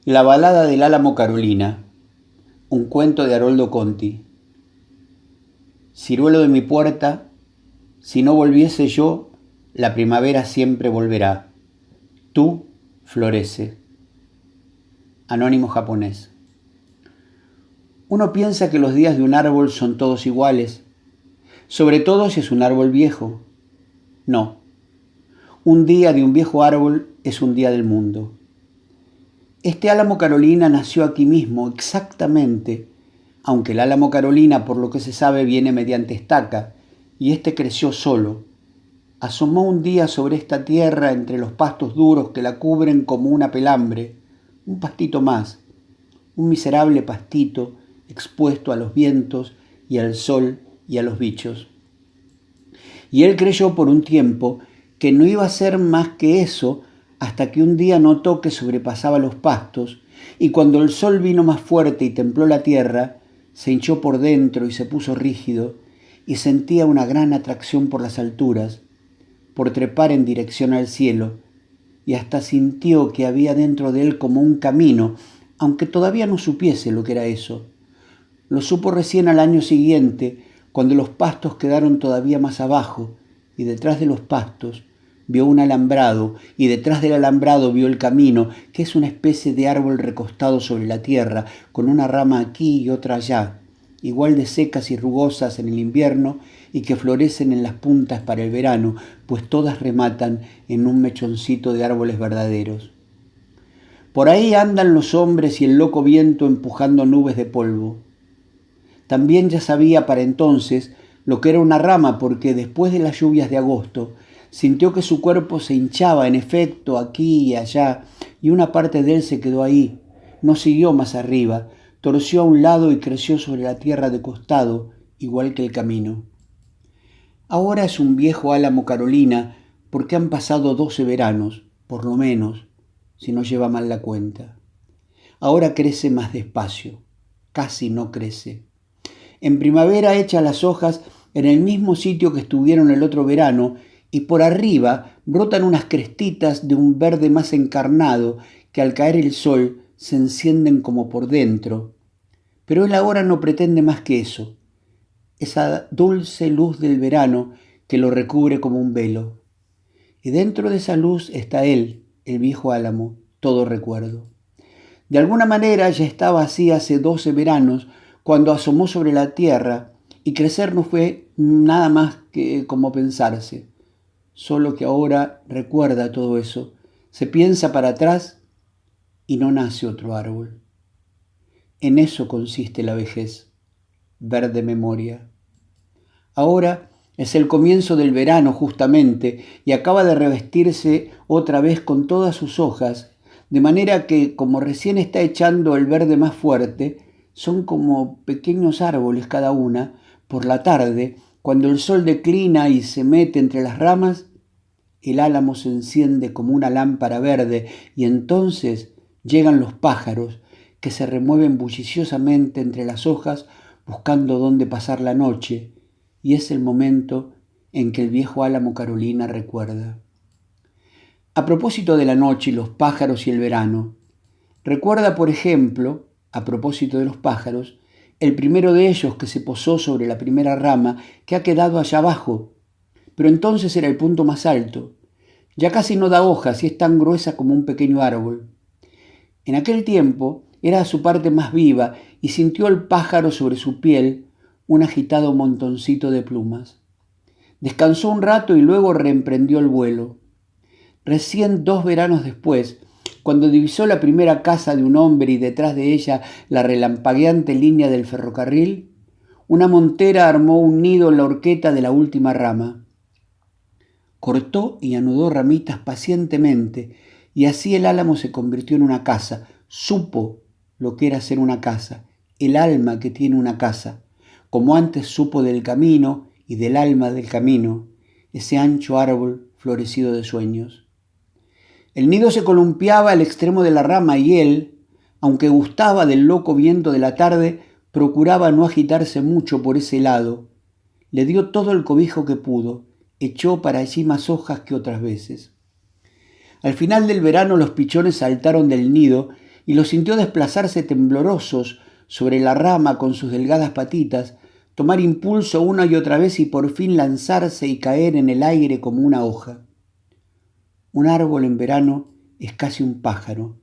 La balada del Álamo Carolina, un cuento de Haroldo Conti. Ciruelo de mi puerta, si no volviese yo, la primavera siempre volverá. Tú florece. Anónimo japonés. Uno piensa que los días de un árbol son todos iguales, sobre todo si es un árbol viejo. No, un día de un viejo árbol es un día del mundo. Este Álamo Carolina nació aquí mismo, exactamente, aunque el Álamo Carolina, por lo que se sabe, viene mediante estaca, y este creció solo. Asomó un día sobre esta tierra entre los pastos duros que la cubren como una pelambre, un pastito más, un miserable pastito expuesto a los vientos y al sol y a los bichos. Y él creyó por un tiempo que no iba a ser más que eso, hasta que un día notó que sobrepasaba los pastos, y cuando el sol vino más fuerte y templó la tierra, se hinchó por dentro y se puso rígido, y sentía una gran atracción por las alturas, por trepar en dirección al cielo, y hasta sintió que había dentro de él como un camino, aunque todavía no supiese lo que era eso. Lo supo recién al año siguiente, cuando los pastos quedaron todavía más abajo, y detrás de los pastos vio un alambrado, y detrás del alambrado vio el camino, que es una especie de árbol recostado sobre la tierra, con una rama aquí y otra allá, igual de secas y rugosas en el invierno, y que florecen en las puntas para el verano, pues todas rematan en un mechoncito de árboles verdaderos. Por ahí andan los hombres y el loco viento empujando nubes de polvo. También ya sabía para entonces lo que era una rama, porque después de las lluvias de agosto sintió que su cuerpo se hinchaba en efecto aquí y allá, y una parte de él se quedó ahí, no siguió más arriba, torció a un lado y creció sobre la tierra de costado, igual que el camino. Ahora es un viejo álamo Carolina, porque han pasado 12 veranos, por lo menos, si no lleva mal la cuenta. Ahora crece más despacio, casi no crece. En primavera echa las hojas en el mismo sitio que estuvieron el otro verano, y por arriba brotan unas crestitas de un verde más encarnado que al caer el sol se encienden como por dentro. Pero él ahora no pretende más que eso, esa dulce luz del verano que lo recubre como un velo. Y dentro de esa luz está él, el viejo álamo, todo recuerdo. De alguna manera ya estaba así hace 12 veranos, cuando asomó sobre la tierra, y crecer no fue nada más que como pensarse. Solo que ahora recuerda todo eso, se piensa para atrás y no nace otro árbol. En eso consiste la vejez, ver de memoria. Ahora es el comienzo del verano justamente, y acaba de revestirse otra vez con todas sus hojas, de manera que, como recién está echando el verde más fuerte, son como pequeños árboles cada una. Por la tarde, cuando el sol declina y se mete entre las ramas, el álamo se enciende como una lámpara verde, y entonces llegan los pájaros, que se remueven bulliciosamente entre las hojas buscando dónde pasar la noche, y es el momento en que el viejo álamo Carolina recuerda. A propósito de la noche y los pájaros y el verano, recuerda, por ejemplo, a propósito de los pájaros, el primero de ellos que se posó sobre la primera rama, que ha quedado allá abajo, pero entonces era el punto más alto. Ya casi no da hojas y es tan gruesa como un pequeño árbol. En aquel tiempo era su parte más viva, y sintió el pájaro sobre su piel un agitado montoncito de plumas. Descansó un rato y luego reemprendió el vuelo. Recién 2 veranos después, cuando divisó la primera casa de un hombre y detrás de ella la relampagueante línea del ferrocarril, una montera armó un nido en la horqueta de la última rama. Cortó y anudó ramitas pacientemente, y así el álamo se convirtió en una casa. Supo lo que era ser una casa, el alma que tiene una casa, como antes supo del camino y del alma del camino, ese ancho árbol florecido de sueños. El nido se columpiaba al extremo de la rama, y él, aunque gustaba del loco viento de la tarde, procuraba no agitarse mucho por ese lado. Le dio todo el cobijo que pudo, echó para allí más hojas que otras veces. Al final del verano los pichones saltaron del nido y los sintió desplazarse temblorosos sobre la rama con sus delgadas patitas, tomar impulso una y otra vez y por fin lanzarse y caer en el aire como una hoja. Un árbol en verano es casi un pájaro.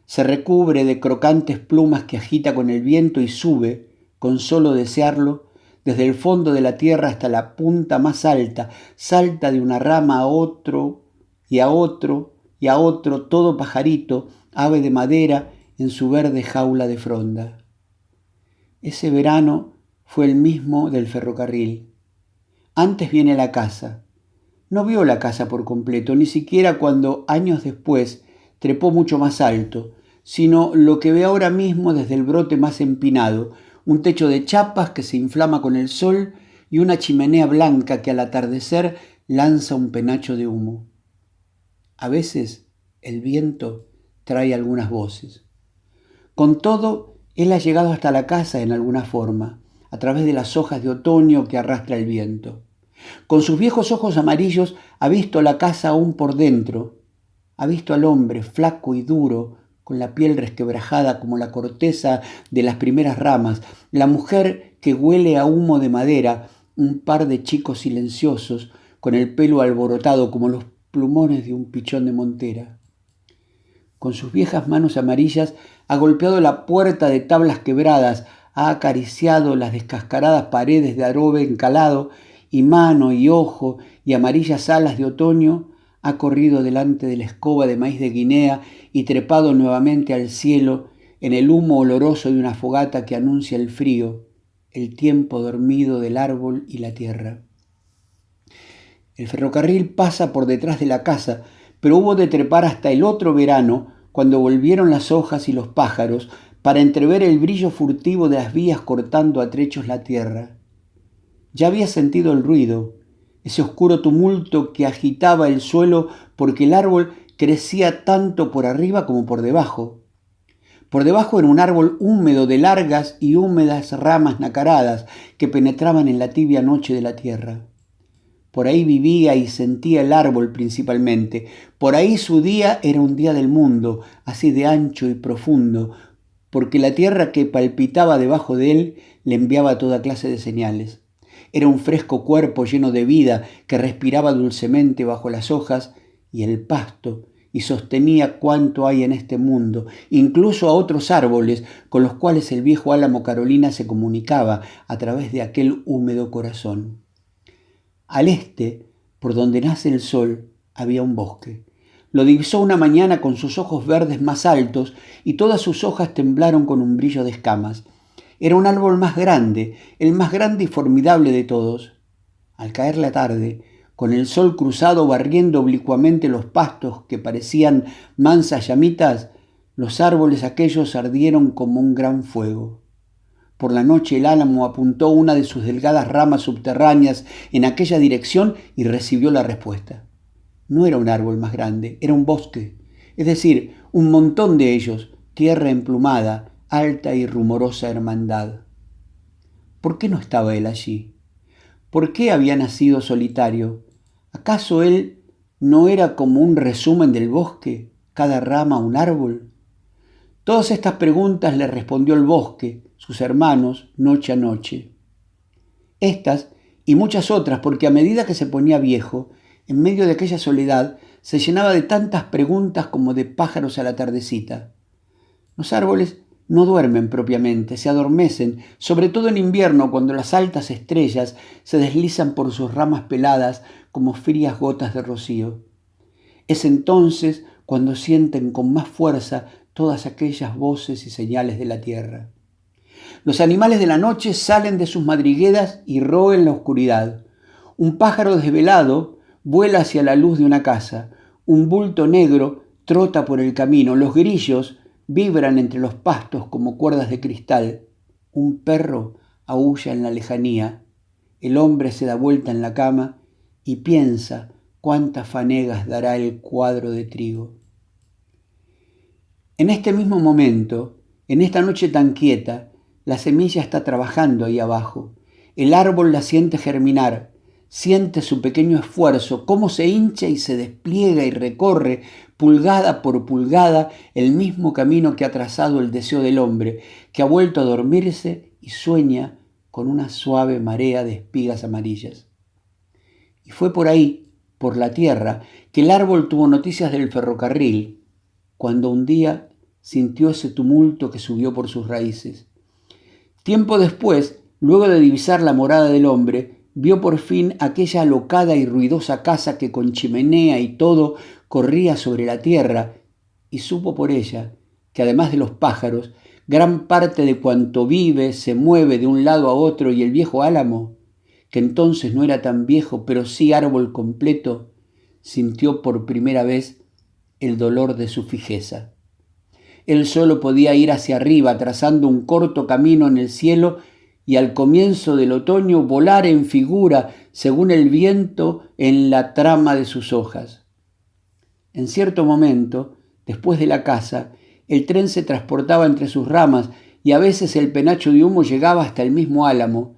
Se recubre de crocantes plumas que agita con el viento y sube, con solo desearlo, desde el fondo de la tierra hasta la punta más alta, salta de una rama a otro y a otro y a otro, todo pajarito, ave de madera en su verde jaula de fronda. Ese verano fue el mismo del ferrocarril. Antes viene la casa. No vio la casa por completo, ni siquiera cuando, años después, trepó mucho más alto, sino lo que ve ahora mismo desde el brote más empinado, un techo de chapas que se inflama con el sol y una chimenea blanca que al atardecer lanza un penacho de humo. A veces el viento trae algunas voces. Con todo, él ha llegado hasta la casa en alguna forma, a través de las hojas de otoño que arrastra el viento. Con sus viejos ojos amarillos ha visto la casa aún por dentro. Ha visto al hombre flaco y duro, con la piel resquebrajada como la corteza de las primeras ramas, la mujer que huele a humo de madera, un par de chicos silenciosos, con el pelo alborotado como los plumones de un pichón de montera. Con sus viejas manos amarillas ha golpeado la puerta de tablas quebradas, ha acariciado las descascaradas paredes de adobe encalado, y mano y ojo y amarillas alas de otoño ha corrido delante de la escoba de maíz de Guinea y trepado nuevamente al cielo en el humo oloroso de una fogata que anuncia el frío, el tiempo dormido del árbol y la tierra. El ferrocarril pasa por detrás de la casa, pero hubo de trepar hasta el otro verano, cuando volvieron las hojas y los pájaros, para entrever el brillo furtivo de las vías cortando a trechos la tierra. Ya había sentido el ruido, ese oscuro tumulto que agitaba el suelo porque el árbol crecía tanto por arriba como por debajo. Por debajo era un árbol húmedo de largas y húmedas ramas nacaradas que penetraban en la tibia noche de la tierra. Por ahí vivía y sentía el árbol principalmente. Por ahí su día era un día del mundo, así de ancho y profundo, porque la tierra que palpitaba debajo de él le enviaba toda clase de señales. Era un fresco cuerpo lleno de vida que respiraba dulcemente bajo las hojas y el pasto y sostenía cuanto hay en este mundo, incluso a otros árboles con los cuales el viejo álamo Carolina se comunicaba a través de aquel húmedo corazón. Al este, por donde nace el sol, había un bosque. Lo divisó una mañana con sus ojos verdes más altos y todas sus hojas temblaron con un brillo de escamas. Era un árbol más grande, el más grande y formidable de todos. Al caer la tarde, con el sol cruzado barriendo oblicuamente los pastos que parecían mansas llamitas, los árboles aquellos ardieron como un gran fuego. Por la noche el álamo apuntó una de sus delgadas ramas subterráneas en aquella dirección y recibió la respuesta. No era un árbol más grande, era un bosque, es decir, un montón de ellos, tierra emplumada, alta y rumorosa hermandad. ¿Por qué no estaba él allí? ¿Por qué había nacido solitario? ¿Acaso él no era como un resumen del bosque, cada rama un árbol? Todas estas preguntas le respondió el bosque, sus hermanos, noche a noche. Estas y muchas otras, porque a medida que se ponía viejo, en medio de aquella soledad, se llenaba de tantas preguntas como de pájaros a la tardecita. Los árboles no duermen propiamente, se adormecen, sobre todo en invierno cuando las altas estrellas se deslizan por sus ramas peladas como frías gotas de rocío. Es entonces cuando sienten con más fuerza todas aquellas voces y señales de la tierra. Los animales de la noche salen de sus madrigueras y roen la oscuridad. Un pájaro desvelado vuela hacia la luz de una casa. Un bulto negro trota por el camino. Los grillos vibran entre los pastos como cuerdas de cristal. Un perro aúlla en la lejanía. El hombre se da vuelta en la cama y piensa cuántas fanegas dará el cuadro de trigo. En este mismo momento, en esta noche tan quieta, la semilla está trabajando ahí abajo. El árbol la siente germinar, Siente su pequeño esfuerzo, cómo se hincha y se despliega y recorre, pulgada por pulgada, el mismo camino que ha trazado el deseo del hombre, que ha vuelto a dormirse y sueña con una suave marea de espigas amarillas. Y fue por ahí, por la tierra, que el árbol tuvo noticias del ferrocarril, cuando un día sintió ese tumulto que subió por sus raíces. Tiempo después, luego de divisar la morada del hombre, vio por fin aquella alocada y ruidosa casa que con chimenea y todo corría sobre la tierra, y supo por ella que además de los pájaros, gran parte de cuanto vive se mueve de un lado a otro, y el viejo álamo, que entonces no era tan viejo, pero sí árbol completo, sintió por primera vez el dolor de su fijeza. Él solo podía ir hacia arriba, trazando un corto camino en el cielo, y al comienzo del otoño volar en figura, según el viento, en la trama de sus hojas. En cierto momento, después de la caza, el tren se transportaba entre sus ramas, y a veces el penacho de humo llegaba hasta el mismo álamo.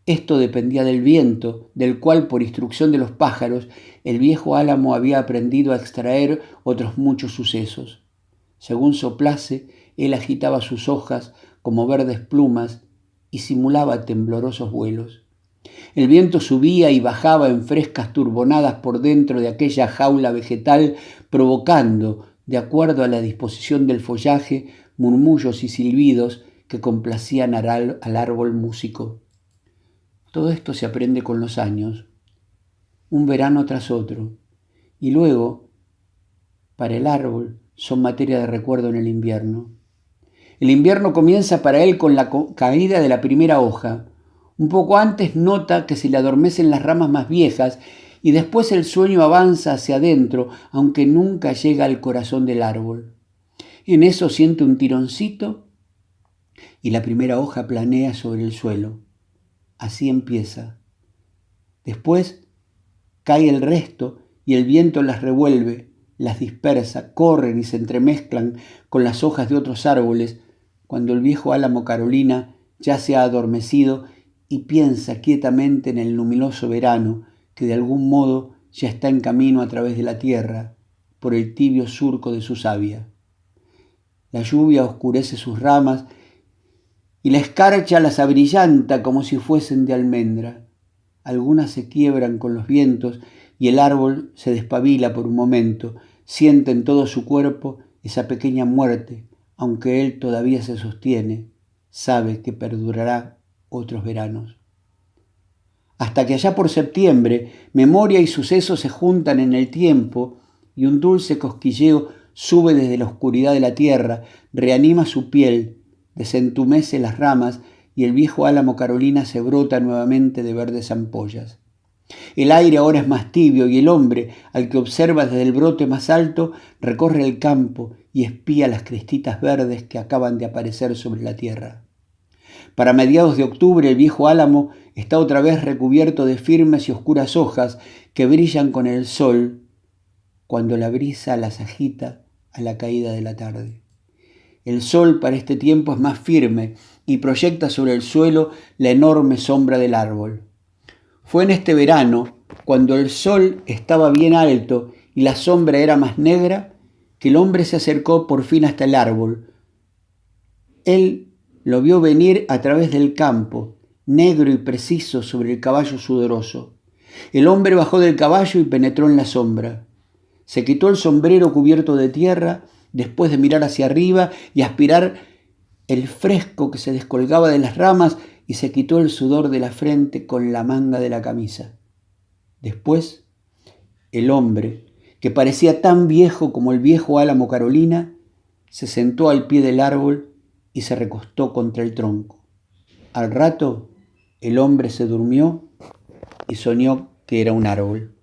Esto dependía del viento, del cual, por instrucción de los pájaros, el viejo álamo había aprendido a extraer otros muchos sucesos. Según soplase, él agitaba sus hojas como verdes plumas y simulaba temblorosos vuelos. El viento subía y bajaba en frescas turbonadas por dentro de aquella jaula vegetal, provocando, de acuerdo a la disposición del follaje, murmullos y silbidos que complacían al árbol músico. Todo esto se aprende con los años, un verano tras otro, y luego, para el árbol, son materia de recuerdo en el invierno. El invierno comienza para él con la caída de la primera hoja. Un poco antes nota que se le adormecen las ramas más viejas, y después el sueño avanza hacia adentro, aunque nunca llega al corazón del árbol. En eso siente un tironcito y la primera hoja planea sobre el suelo. Así empieza. Después cae el resto y el viento las revuelve, las dispersa, corren y se entremezclan con las hojas de otros árboles, cuando el viejo álamo Carolina ya se ha adormecido y piensa quietamente en el luminoso verano que de algún modo ya está en camino a través de la tierra, por el tibio surco de su savia. La lluvia oscurece sus ramas y la escarcha las abrillanta como si fuesen de almendra. Algunas se quiebran con los vientos y el árbol se despabila por un momento, siente en todo su cuerpo esa pequeña muerte, aunque él todavía se sostiene, sabe que perdurará otros veranos. Hasta que allá por septiembre, memoria y sucesos se juntan en el tiempo y un dulce cosquilleo sube desde la oscuridad de la tierra, reanima su piel, desentumece las ramas y el viejo álamo Carolina se brota nuevamente de verdes ampollas. El aire ahora es más tibio y el hombre, al que observa desde el brote más alto, recorre el campo y espía las crestitas verdes que acaban de aparecer sobre la tierra. Para mediados de octubre el viejo álamo está otra vez recubierto de firmes y oscuras hojas que brillan con el sol cuando la brisa las agita a la caída de la tarde. El sol para este tiempo es más firme y proyecta sobre el suelo la enorme sombra del árbol. Fue en este verano, cuando el sol estaba bien alto y la sombra era más negra, que el hombre se acercó por fin hasta el árbol. Él lo vio venir a través del campo, negro y preciso sobre el caballo sudoroso. El hombre bajó del caballo y penetró en la sombra. Se quitó el sombrero cubierto de tierra, después de mirar hacia arriba y aspirar el fresco que se descolgaba de las ramas, y se quitó el sudor de la frente con la manga de la camisa. Después, el hombre, que parecía tan viejo como el viejo álamo Carolina, se sentó al pie del árbol y se recostó contra el tronco. Al rato, el hombre se durmió y soñó que era un árbol.